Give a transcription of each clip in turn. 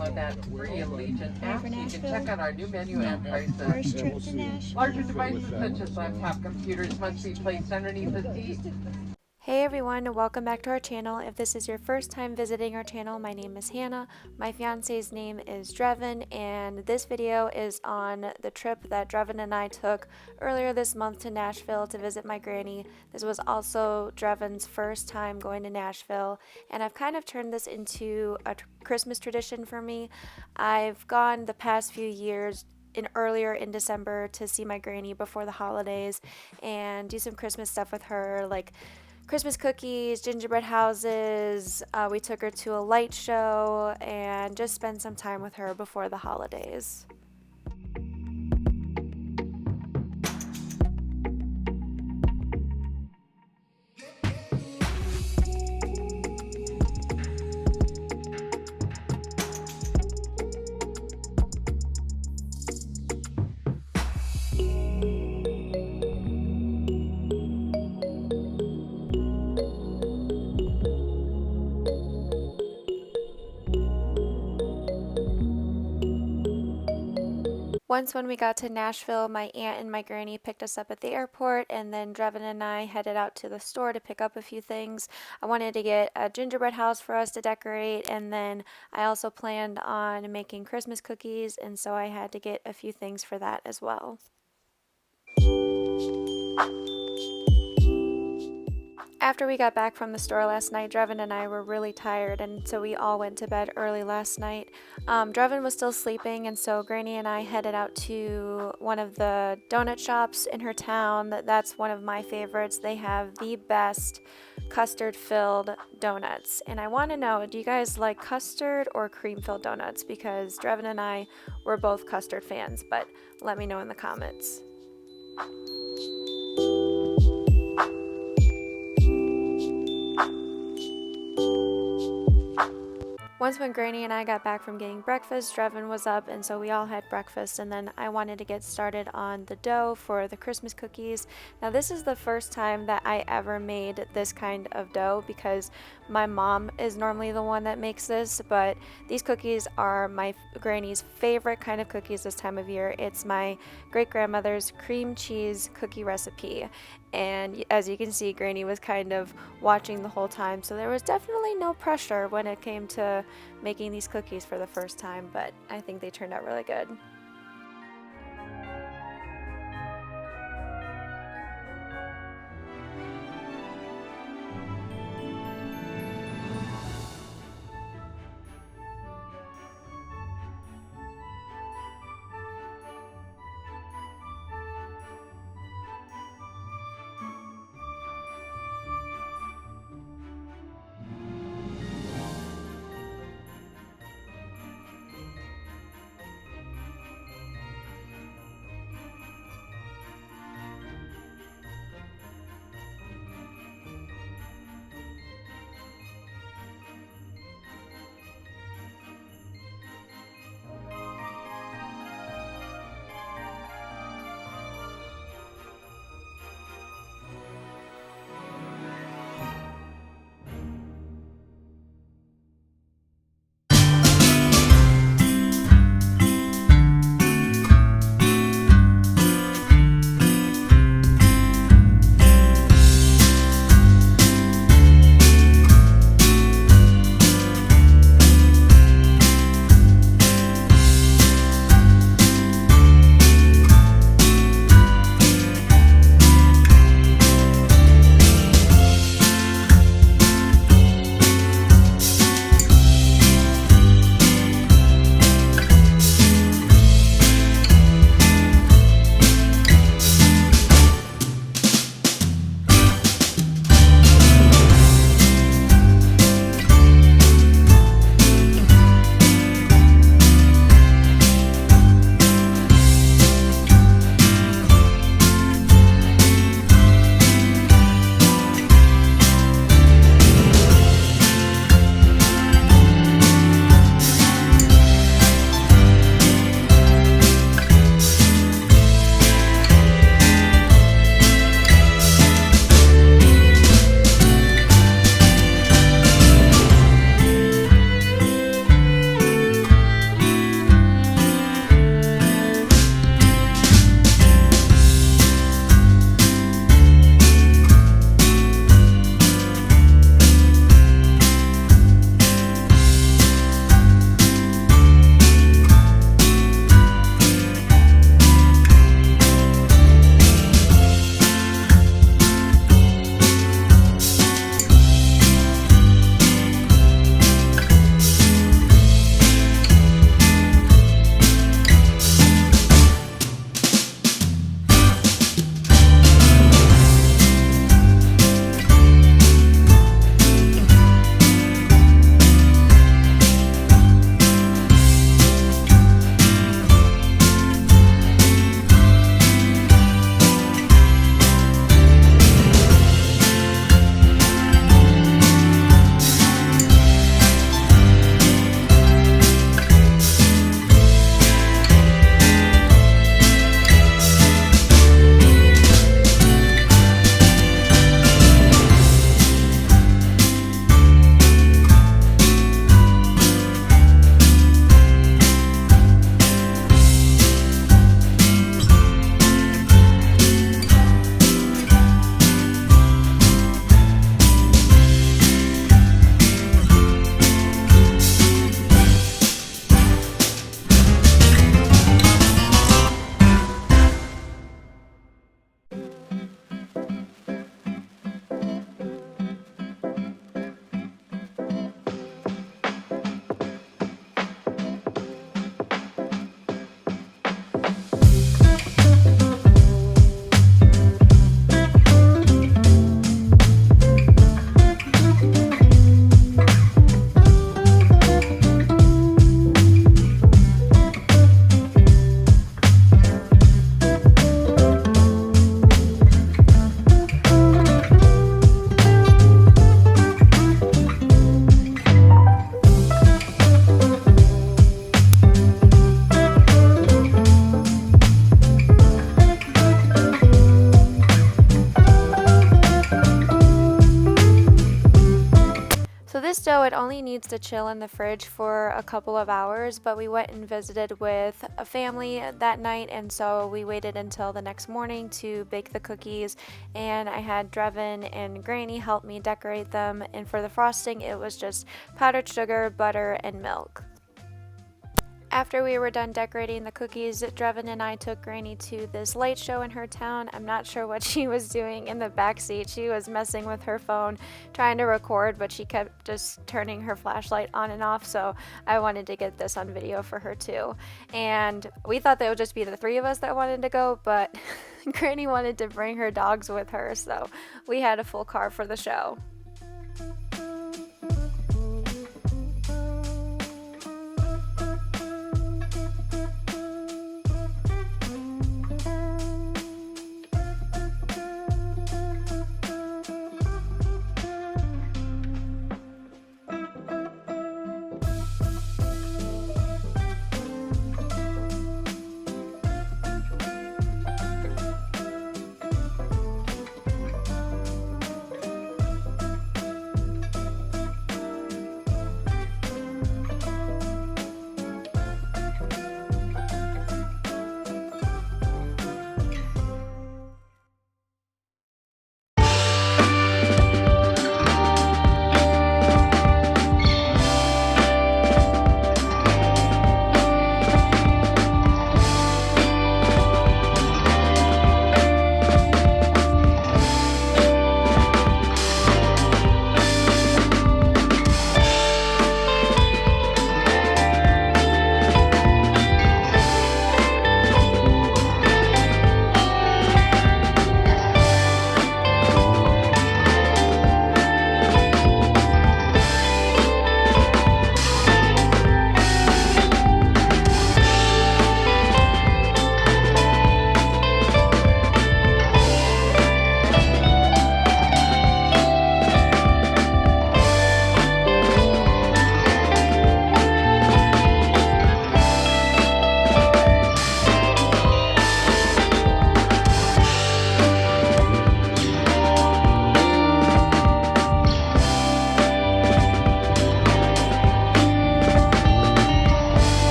download that free Allegiant app so you can check out our new menu and prices. First trip to Nashville. Larger devices such as laptop computers must be placed underneath the seat. Hey everyone, welcome back to our channel. If this is your first time visiting our channel, my name is Hannah. My fiance's name is Drevin, and this video is on the trip that Drevin and I took earlier this month to Nashville to visit my granny. This was also Drevin's first time going to Nashville, and I've kind of turned this into a Christmas tradition for me. I've gone the past few years earlier in December to see my granny before the holidays and do some Christmas stuff with her, like Christmas cookies, gingerbread houses. We took her to a light show and just spent some time with her before the holidays. Once when we got to Nashville, my aunt and my granny picked us up at the airport, and then Drevin and I headed out to the store to pick up a few things. I wanted to get a gingerbread house for us to decorate, and then I also planned on making Christmas cookies, and so I had to get a few things for that as well. After we got back from the store last night, Drevin and I were really tired, and so we all went to bed early last night. Drevin was still sleeping, and so Granny and I headed out to one of the donut shops in her town. That's one of my favorites. They have the best custard-filled donuts, and I want to know, do you guys like custard or cream-filled donuts? Because Drevin and I were both custard fans, but let me know in the comments. Once when Granny and I got back from getting breakfast, Drevin was up, and so we all had breakfast, and then I wanted to get started on the dough for the Christmas cookies. Now this is the first time that I ever made this kind of dough because my mom is normally the one that makes this, but these cookies are my granny's favorite kind of cookies this time of year. It's my great-grandmother's cream cheese cookie recipe. And as you can see, Granny was kind of watching the whole time, so there was definitely no pressure when it came to making these cookies for the first time, but I think they turned out really good. to chill in the fridge for a couple of hours, but we went and visited with a family that night, and so we waited until the next morning to bake the cookies, and I had Drevin and Granny help me decorate them, and for the frosting it was just powdered sugar, butter, and milk. After we were done decorating the cookies, Drevin and I took Granny to this light show in her town. I'm not sure what she was doing in the back seat. She was messing with her phone, trying to record, but she kept just turning her flashlight on and off, so I wanted to get this on video for her too. And we thought that it would just be the three of us that wanted to go, but Granny wanted to bring her dogs with her, so we had a full car for the show.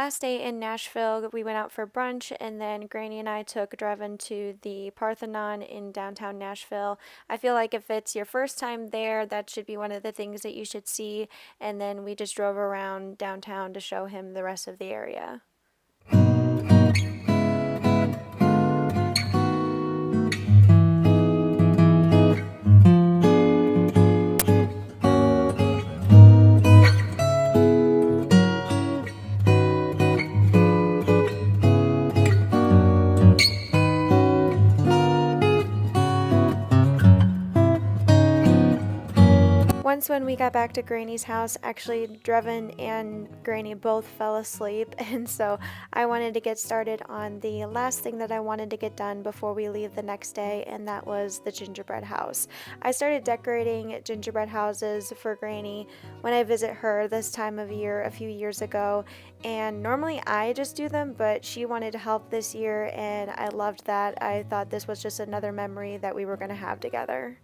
last day in Nashville, we went out for brunch, and then Granny and I took Drevin to the Parthenon in downtown Nashville. I feel like if it's your first time there, that should be one of the things that you should see. And then we just drove around downtown to show him the rest of the area. Once when we got back to Granny's house, actually Drevin and Granny both fell asleep, and so I wanted to get started on the last thing that I wanted to get done before we leave the next day, and that was the gingerbread house. I started decorating gingerbread houses for Granny when I visit her this time of year a few years ago, and normally I just do them, but she wanted to help this year, and I loved that. I thought this was just another memory that we were going to have together.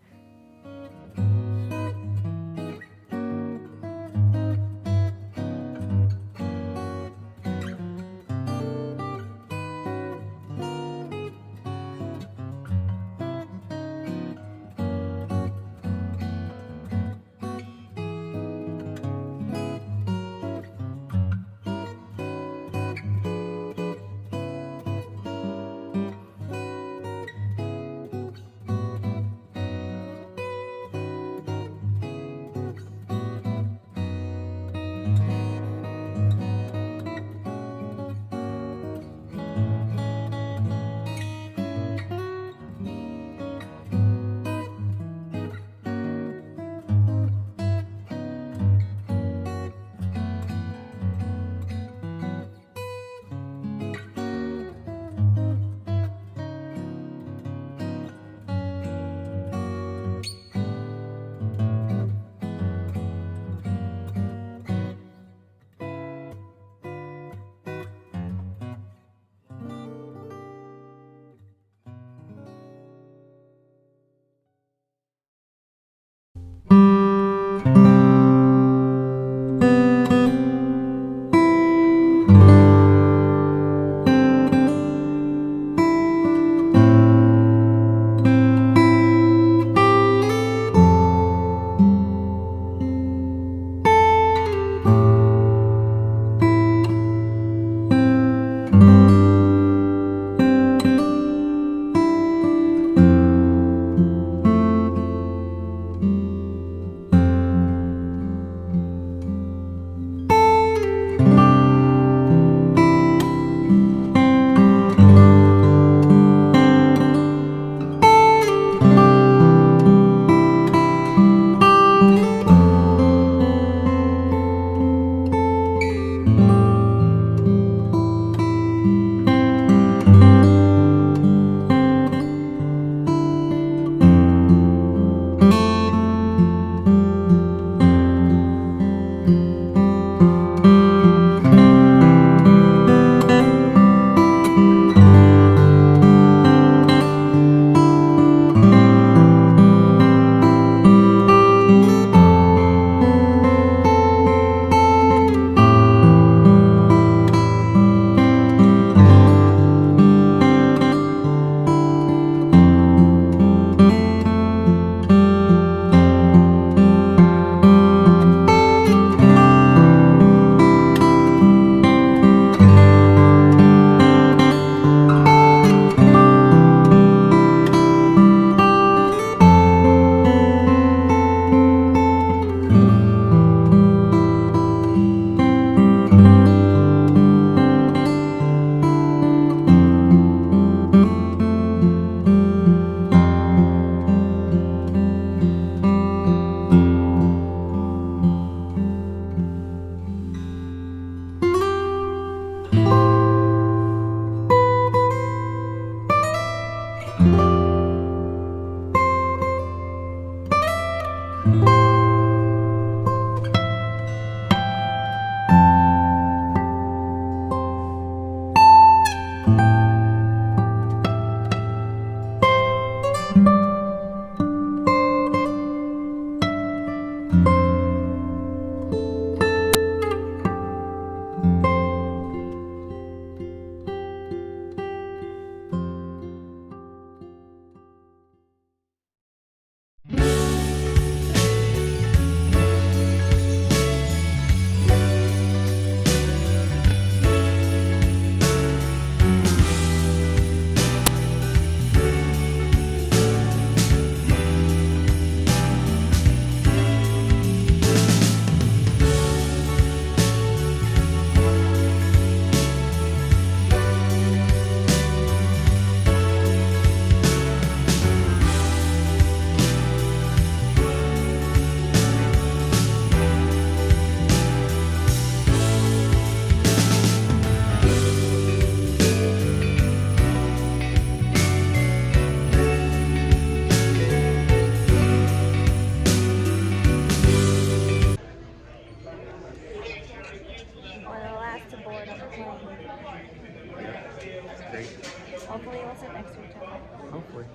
Hopefully we'll sit next to each other. Hopefully.